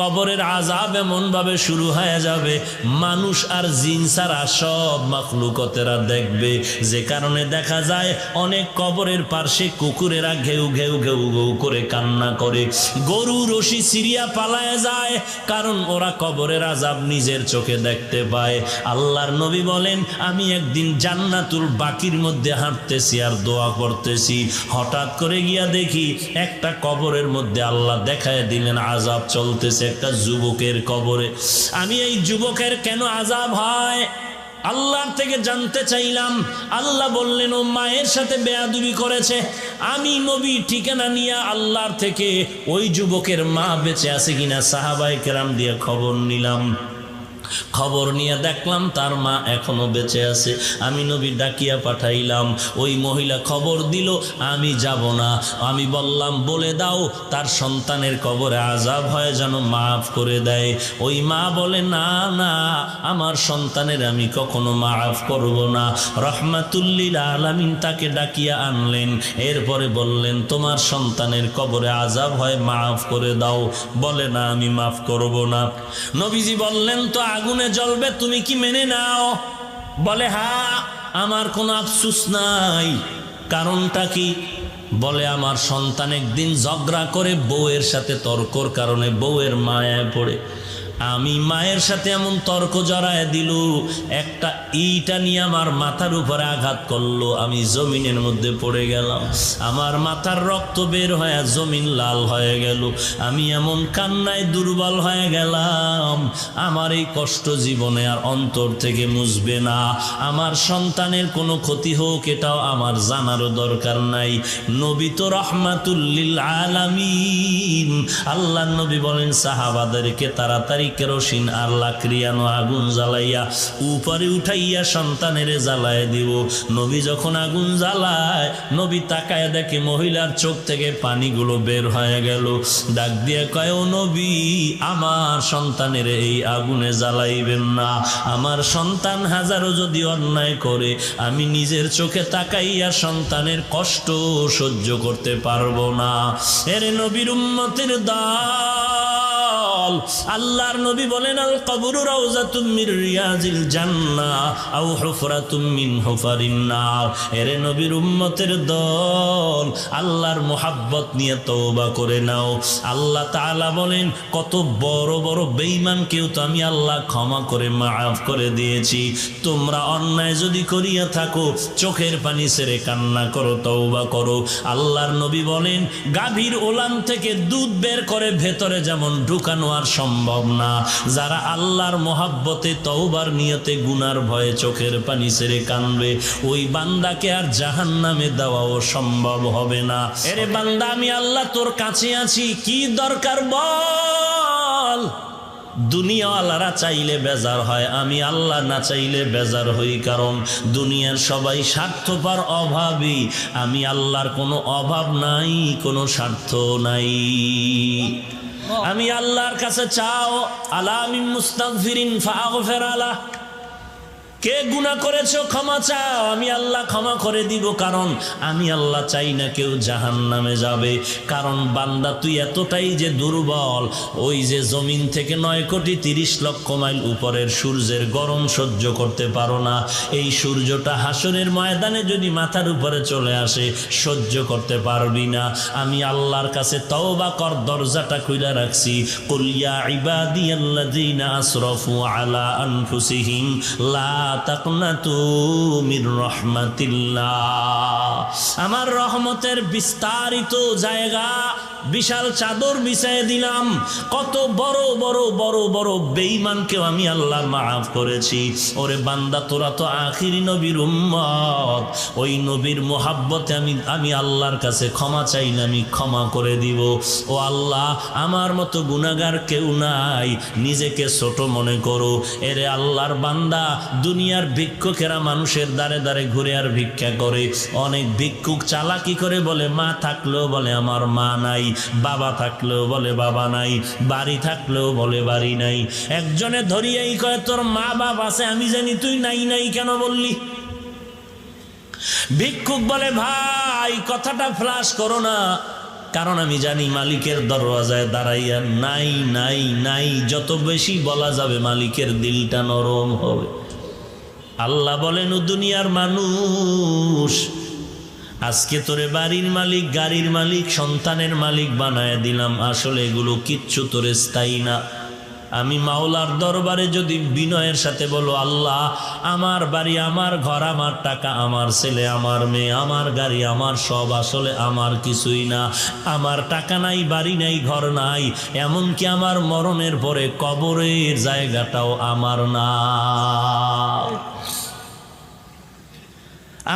কবরের আযাব এমন ভাবে শুরু হয়ে যাবে, মানুষ আর জিন ছাড়া সব মাখলুকতেরা দেখবে। যে কারণে দেখা যায় অনেক কবরের পার্শ্বে কুকুরেরা ঘেউ ঘেউ ঘেউ ঘেউ করে কান্না করে, গরু রশি সিরিয়া পালায় যায়, কারণ ওরা কবরের আযাব নিজের চোখে দেখতে পায়। আল্লাহর নবী বলেন, আমি একদিন জান্নাতুল বাকির মধ্যে হাঁটতেছি আর দোয়া করতেছি, হঠাৎ করে গিয়া দেখি একটা কবরের মধ্যে আল্লাহ দেখায় দিলেন আযাব চলতেছে একটা যুবকের কবরে। আমি এই যুবকের কেন আযাব হয় আল্লাহর থেকে জানতে চাইলাম। আল্লাহ বললেন, ও মায়ের সাথে বেয়াদবি করেছে। আমি নবী ঠিকানা নিয়ে আল্লাহর থেকে ওই যুবকের মা বেঁচে আছে কিনা সাহাবায়ে কেরাম দিয়ে খবর নিলাম। খবর নিয়ে দেখলাম তার মা এখনো বেঁচে আছে। আমি নবী ডাকিয়া পাঠাইলাম, ওই মহিলা খবর দিল আমি যাব না। আমি বললাম, বলে দাও তার সন্তানের কবরে আযাব হয় যেন মাফ করে দেয়। ওই মা বলে, না না, আমার সন্তানের আমি কখনো মাফ করব না। রহমাতুল লিল আলামিন তাকে ডাকিয়া আনলেন, এরপরে বললেন, তোমার সন্তানের কবরে আযাব হয় মাফ করে দাও। বলে, না আমি মাফ করব না। নবীজি বললেন, তো আগুনে জ্বলবে, তুমি কি মেনে নাও? বলে, হ্যাঁ, আমার কোনো আফসোস নাই। কারণটা কি? বলে, আমার সন্তান একদিন ঝগড়া করে বউয়ের সাথে তর্কর কারণে বউয়ের মায়ায় পড়ে। আমি মায়ের সাথে এমন তর্ক জড়ায় দিল, একটা ইটা নিয়ে আমার মাথার উপরে আঘাত করলো, আমি জমিনের মধ্যে পড়ে গেলাম। আমার মাথার রক্ত বের হয়ে জমিন লাল হয়ে গেল। আমি এমন কান্নায় দুর্বল হয়ে গেলাম, আমার এই কষ্ট জীবনে আর অন্তর থেকে মুছবে না। আমার সন্তানের কোনো ক্ষতি হোক এটাও আমার জানারও দরকার নাই। নবী তো রহমাতুল লিল আলামিন। আল্লাহর নবী বলেন সাহাবাদেরকে তাড়াতাড়ি কেরোসিন আর লাকড়িয়ানো আগুন জ্বালাইয়া উপরে উঠাইয়া সন্তানের জ্বালায় দিব। নবী যখন আগুন জ্বালায়, নবী তাকায় দেখে মহিলার চোখ থেকে পানিগুলো বের হয়ে গেল। ডাক দিয়ে কয়, ও নবী, আমার সন্তানের এই আগুনে জ্বালাইবেন না। আমার সন্তান হাজারো যদি অন্যায় করে, আমি নিজের চোখে তাকাইয়া সন্তানের কষ্ট সহ্য করতে পারবো না। এরে নবীর উম্মতের দল, আল্লাহর নবী বলেন, আল কবরু রাউযাতুম মির রিয়াজিল জান্নাহ আও হুফরাতুম মিন হুফারিন নার। এরে নবীর উম্মতের দল, আল্লাহর মোহাব্বত নিয়ে তওবা করে নাও। আল্লাহ তাআলা বলেন, কত বড় বড় বেঈমানকেও তো আমি আল্লাহ ক্ষমা করে মাফ করে দিয়েছি। তোমরা অন্যায় যদি করিয়া থাকো, চোখের পানি ছেড়ে কান্না করো, তওবা করো। আল্লাহর নবী বলেন, গাভীর ওলান থেকে দুধ বের করে ভেতরে যেমন ঢুকানো আর সম্ভব না, যারা আল্লাহর মোহাব্বতে তওবার নিয়তে গুনার ভয়ে চোখের পানি ছেড়ে কানবে, ওই বান্দাকে আর জাহান্নামে দেওয়াও সম্ভব হবে না। এরে বান্দা, আমি আল্লাহ তোর কাছে আছি, কি দরকার বল। দুনিয়াওয়ালারা চাইলে বেজার হয়, আমি আল্লাহ না চাইলে বেজার হই। কারণ দুনিয়ার সবাই স্বার্থপর, অভাবী। আমি আল্লাহর কোনো অভাব নাই, কোনো স্বার্থ নাই। আমি আল্লাহর কাছে চাও, আলা মিন মুস্তাগফিরিন ফাগফির আলা। কে গুনাহ করেছো ক্ষমা চাও, আমি আল্লাহ ক্ষমা করে দিব। কারণ আমি আল্লাহ চাই না কেউ জাহান্নামে যাবে। কারণ বান্দা তুই এতটাই যে দুর্বল, ওই যে জমিন থেকে 9,30,00,000 মাইল উপরের সূর্যের গরম সহ্য করতে পারো না। এই সূর্যটা হাসরের ময়দানে যদি মাথার উপরে চলে আসে, সহ্য করতে পারবি না। আমি আল্লাহর কাছে তওবা কর, দরজাটা খুলে রাখছি। কুল ইয়া ইবাদিয়াল্লাযীনা আসরাফু আলা আনফুসিহিম লা তাকনাতু মির রাহমাতিল্লাহ। আমার রহমতের বিস্তারিত জায়গা, বিশাল চাদর বিছায় দিলাম। কত বড় বড় বড় বড় বেঈমানকেও আমি আল্লাহ মাফ করেছি। ওরে বান্দা, তোরা তো আখিরি নবীর উম্মত, ওই নবীর মোহাব্বতে আমি আল্লাহর কাছে ক্ষমা চাই না, আমি ক্ষমা করে দিব। ও আল্লাহ, আমার মতো গুনাহগার কেউ নাই, নিজেকে ছোট মনে করো। এরে আল্লাহর বান্দা, দুনিয়ার ভিক্ষুকেরা মানুষের দ্বারে দ্বারে ঘুরে আর ভিক্ষা করে। অনেক ভিক্ষুক চালাকি করে বলে মা থাকলেও বলে আমার মা নাই, বাবা থাকলেও বলে বাবা নাই, বাড়ি থাকলেও বলে বাড়ি নাই। একজনে ধরিয়াই কয়, তোর মা বাবা আছে, আমি জানি তুই নাই নাই কেন বললি? ভিক্ষুক বলে, ভাই কথাটা ফ্লাশ করো না, কারণ আমি জানি মালিকের দরওয়াজায় দাঁড়াইয়া নাই নাই নাই যত বেশি বলা যাবে মালিকের দিলটা নরম হবে। আল্লাহ বলেন, ও দুনিয়ার মানুষ, আজকে তোরে বাড়ির মালিক, গাড়ির মালিক, সন্তানের মালিক বানায় দিলাম, আসলে এগুলো কিচ্ছু তোরে স্থায়ী না। আমি মাওলার দরবারে যদি বিনয়ের সাথে বলো, আল্লাহ আমার বাড়ি, আমার ঘর, আমার টাকা, আমার ছেলে, আমার মেয়ে, আমার গাড়ি, আমার সব আসলে আমার কিছুই না। আমার টাকা নাই, বাড়ি নাই, ঘর নাই, এমনকি আমার মরণের পরে কবরের জায়গাটাও আমার না।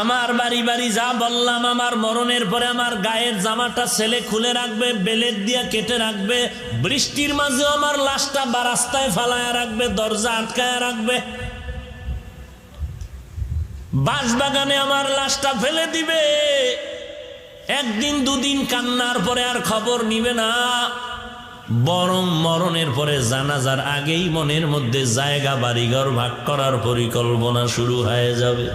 আমার বাড়ি বাড়ি যা বললাম, আমার মরণের পরে আমার গায়ের জামাটা ছেলে খুলে রাখবে, বেলেট দিয়ে কেটে রাখবে, বৃষ্টির মাঝেও আমার লাশটা রাস্তায় ফালায় রাখবে, দরজা আটকায় রাখবে, বাঁশবাগানে আমার লাশটা ফেলে দিবে। একদিন দুদিন কান্নার পরে আর খবর নিবে না, বরং মরণের পরে জানাজার আগেই মনের মধ্যে জায়গা বাড়িঘর ভাগ করার পরিকল্পনা শুরু হয়ে যাবে।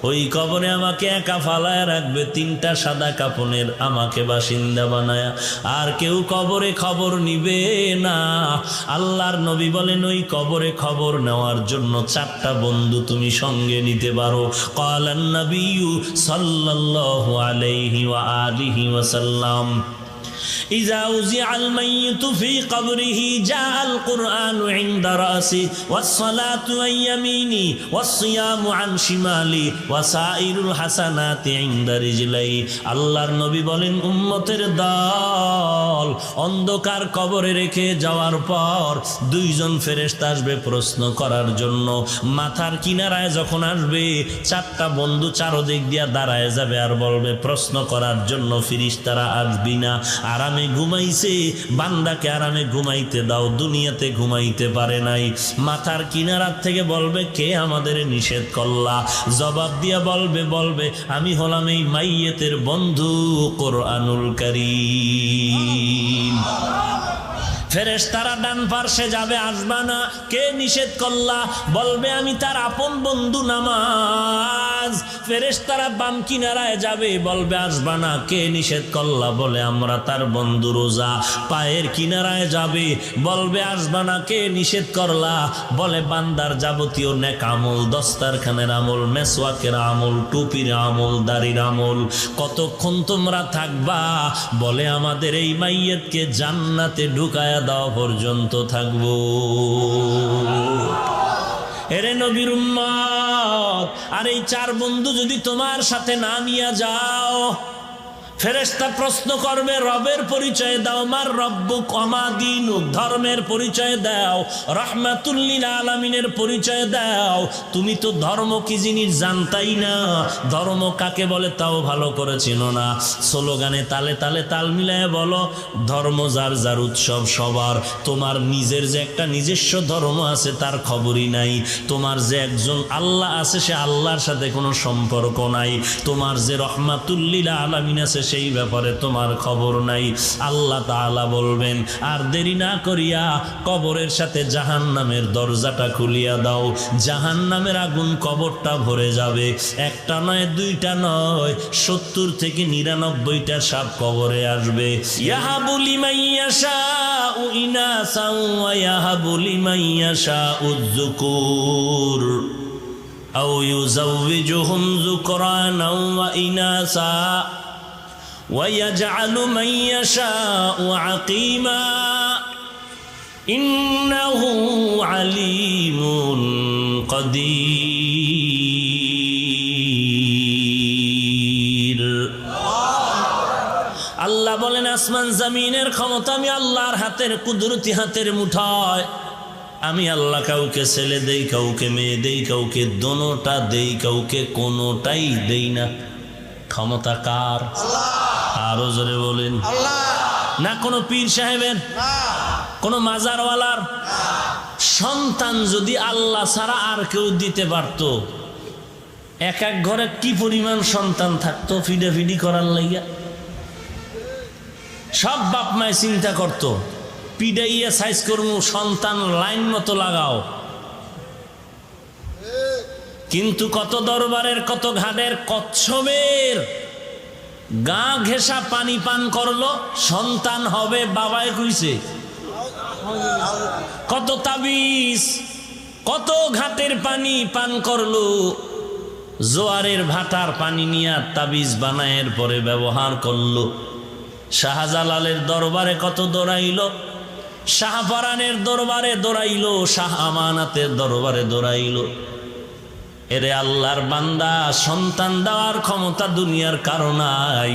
ওই কবরে আমাকে একা ফালায় রাখবে, 3টা সাদা কাফনের আমাকে বাসিন্দা বানায়া, আর কেউ কবরে খবর নিবে না। আল্লাহর নবী বলেন, ওই কবরে খবর নেওয়ার জন্য 4টা বন্ধু তুমি সঙ্গে নিতে পারো। ক্বালান নবিয়্যু সাল্লাল্লাহু আলাইহি ওয়া আলিহি ওয়াসাল্লাম, إذا وزع الميت في قبره جاء القرآن عند رأسه والصلاة عن يمينه والصيام عن شماله وسائر الحسنات عند رجليه। আল্লাহর নবী বলেন, উম্মতের দল অন্ধকার কবরে রেখে যাওয়ার পর 2জন ফেরেশতা আসবে প্রশ্ন করার জন্য। মাথার কিনারায় যখন আসবে, 4টা বন্ধু চারদিক দিয়া দাঁড়ায় যাবে আর বলবে, প্রশ্ন করার জন্য ফেরেশতারা আসবি না? আরামে ঘুমাইছে, বান্দাকে আরামে ঘুমাইতে দাও, দুনিয়াতে ঘুমাইতে পারে নাই। মাথার কিনারার থেকে বলবে, কে আমাদের নিষেধ করলা? জবাব দিয়া বলবে আমি হলাম এই মাইয়েতের বন্ধু কোরআনুল কারীম। ফেরেশতারা ডান পার্শ্বে যাবে, আসবা না। কে নিষেধ করলা? বলবে আমি তার আপন বন্ধু নামাজ। ফেরেশতারা বাম কিনারায় যাবে, বলবে আসবা না। কে নিষেধ করলা? বলে আমরা তার বন্ধু রোজা। পায়ের কিনারায় যাবে, বলবে আসবা না। কে নিষেধ করলা? বলে বান্দার যাবতীয় নেক আমল, দস্তারখানের আমল, মেসওয়াকের আমল, টুপির আমল, দাড়ির আমল। কতক্ষণ তোমরা থাকবা? বলে আমাদের এই মাইয়াতকে জান্নাতে ঢুকায়া দেওয়া পর্যন্ত থাকবো। এরে নবীর উম্মত, আর এই 4 বন্ধু যদি তোমার সাথে না নিয়ে যাও, ফেরেশতা প্রশ্ন করবে, রবের পরিচয় দাও, মার রব্বুক ওমা দীনুক, ধর্মের পরিচয় দাও, রাহমাতুল লিল আলামিনের পরিচয় দাও। তুমি তো ধর্ম কি জিনিস জানতাই না, ধর্ম কাকে বলে তাও ভালো করে চিনো না। স্লোগানে তালে তালে তাল মিলায় বলো, ধর্ম যার যার উৎসব সবার। তোমার নিজের যে একটা নিজস্ব ধর্ম আছে তার খবরই নাই। তোমার যে একজন আল্লাহ আছে, সে আল্লাহর সাথে কোনো সম্পর্ক নাই। তোমার যে রাহমাতুল লিল আলামিন আছে, সেই ব্যাপারে তোমার খবর নাই। আল্লাহ তাআলা বলবেন, আর দেরি না করিয়া কবরের সাথে জাহান্নামের দরজাটা খুলিয়া দাও। জাহান্নামের আগুন কবরটা ভরে যাবে। 1টা নয়, 2টা নয়, 70 থেকে 99টা সাপ কবরে আসবে। ইয়াহাবু লিমান ইয়াশাউ ইনাসান ওয়া ইয়াহাবু লিমান ইয়াশাউ যুকুর আও ইউযাওবিজুহুম যুকরানাও ওয়া ইনাসা ويجعل من يشاء عقيما إنه عليم قدير। আল্লাহ বলেন, আসমান জমিনের ক্ষমতা আমি আল্লাহর হাতের, কুদরতি হাতের মুঠায়। আমি আল্লাহ কাউকে ছেলে দেই, কাউকে মেয়ে দেই, কাউকে দোনোটা দেই, কাউকে কোনোটাই দেই না। ক্ষমতা কার? আরো জোরে বলেন। না কোনো পীর সাহেবের, কোন মাজারওয়ালার। সন্তান যদি আল্লাহ ছাড়া আর কেউ দিতে পারত, এক এক ঘরে কি পরিমাণ সন্তান থাকতো ফিডাফিডি করার লাইয়া। সব বাপ মায় চিন্তা করত, পিডাইয়া সাইজ করবো, সন্তান লাইন মতো লাগাও। কিন্তু কত দরবারের, কত ঘাটের, কচ্ছপের গা ঘেঁষা পানি পান করলো, সন্তান হবে, বাবায় কইছে। কত তাবিজ, কত ঘাটের পানি পান করলো, জোয়ারের ভাটার পানি নিয়ে তাবিজ বানায়ের পরে ব্যবহার করলো। শাহজালালের দরবারে কত দৌড়াইল, শাহপরানের দরবারে দৌড়াইল, শাহ আমানাতের দরবারে দৌড়াইল। এরে আল্লাহর বান্দা, সন্তান দেওয়ার ক্ষমতা দুনিয়ার কারো নাই।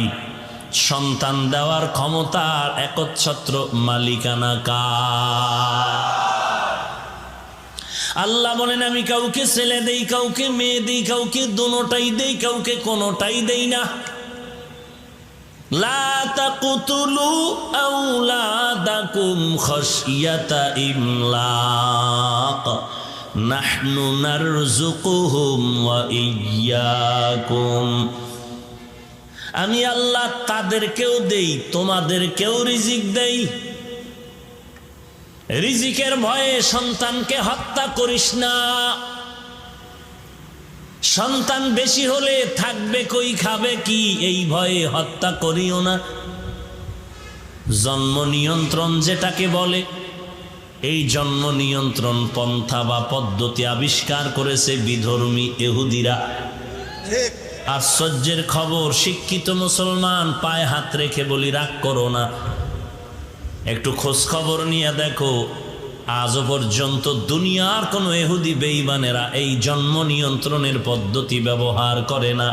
সন্তান দেওয়ার ক্ষমতার একচ্ছত্র মালিকানা কার? আল্লাহ বলেন, আমি কাউকে ছেলে দেই, কাউকে মেয়ে দেই, কাউকে দুটোটাই দেই, কাউকে কোনোটাই দেই না। লা তাকতুলু আওলাদাকুম খাশিয়াতা ইমলাক নাহনু নারযুকুহুম ওয়া ইয়্যাকুম। আমি আল্লাহ তাদেরকেও দেই, তোমাদেরকেও রিজিক দেই। রিজিকের ভয়ে সন্তানকে হত্যা করিস না। সন্তান বেশি হলে থাকবে কই, খাবে কি, এই ভয়ে হত্যা করিও না। জন্ম নিয়ন্ত্রণ যেটাকে বলে, এই জন্ম নিয়ন্ত্রণ পন্থা বা পদ্ধতি আবিষ্কার করেছে বিধর্মী ইহুদিরা। আশ্চর্যের খবর, শিক্ষিত মুসলমান পায়ে হাত রেখে বলি, রাগ করো না, একটু খোঁজ খবর নিয়ে দেখো, আজও পর্যন্ত দুনিয়ার কোনো ইহুদি বেঈমানেরা এই জন্ম নিয়ন্ত্রণের পদ্ধতি ব্যবহার করে না।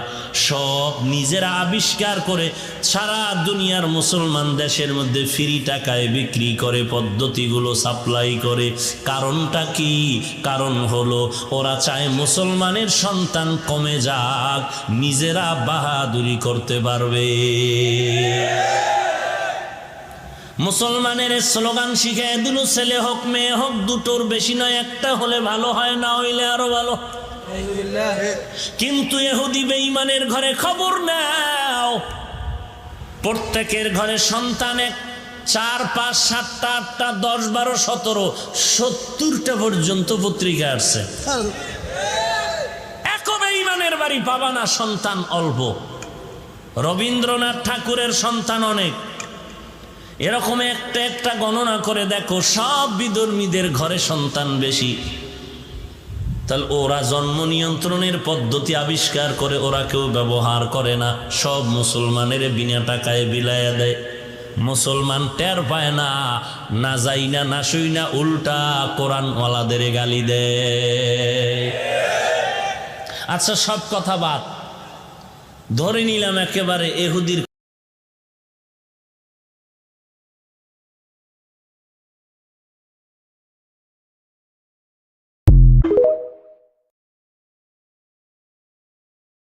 সব নিজেরা আবিষ্কার করে সারা দুনিয়ার মুসলমান দেশের মধ্যে ফ্রি টাকায় বিক্রি করে, পদ্ধতিগুলো সাপ্লাই করে। কারণটা কি? কারণ হলো ওরা চায় মুসলমানের সন্তান কমে যাক, নিজেরা বাহাদুরি করতে পারবে। মুসলমানের স্লোগান শিখায় দিল, ছেলে হোক মেয়ে হোক দুটোর বেশি নয়, একটা হলে ভালো হয়, না হইলে আরো ভালো। কিন্তু ইহুদি বেঈমানের ঘরে খবর নাও, প্রত্যেকের ঘরে সন্তান এক, 4, 5, 7টা, 8টা, 10, 12, 17, 70টা পর্যন্ত পত্রিকা আসছে। এক বেঈমানের বাড়ি পাবা না সন্তান অল্প। রবীন্দ্রনাথ ঠাকুরের সন্তান অনেক। এরকম একটা একটা গণনা করে দেখো, সব বিধর্মীদের ঘরে সন্তান বেশি। তাহলে ওরা জন্ম নিয়ন্ত্রণের পদ্ধতি আবিষ্কার করে, ওরা কেউ ব্যবহার করে না, সব মুসলমানের বিনা টাকায় বিলাইয়া দেয়। মুসলমান টের পায় না, না যাই না, না শুই না, উল্টা কোরআনওয়ালাদের গালি দেয়। আচ্ছা, সব কথা বাদ, ধরে নিলাম একেবারে ইহুদির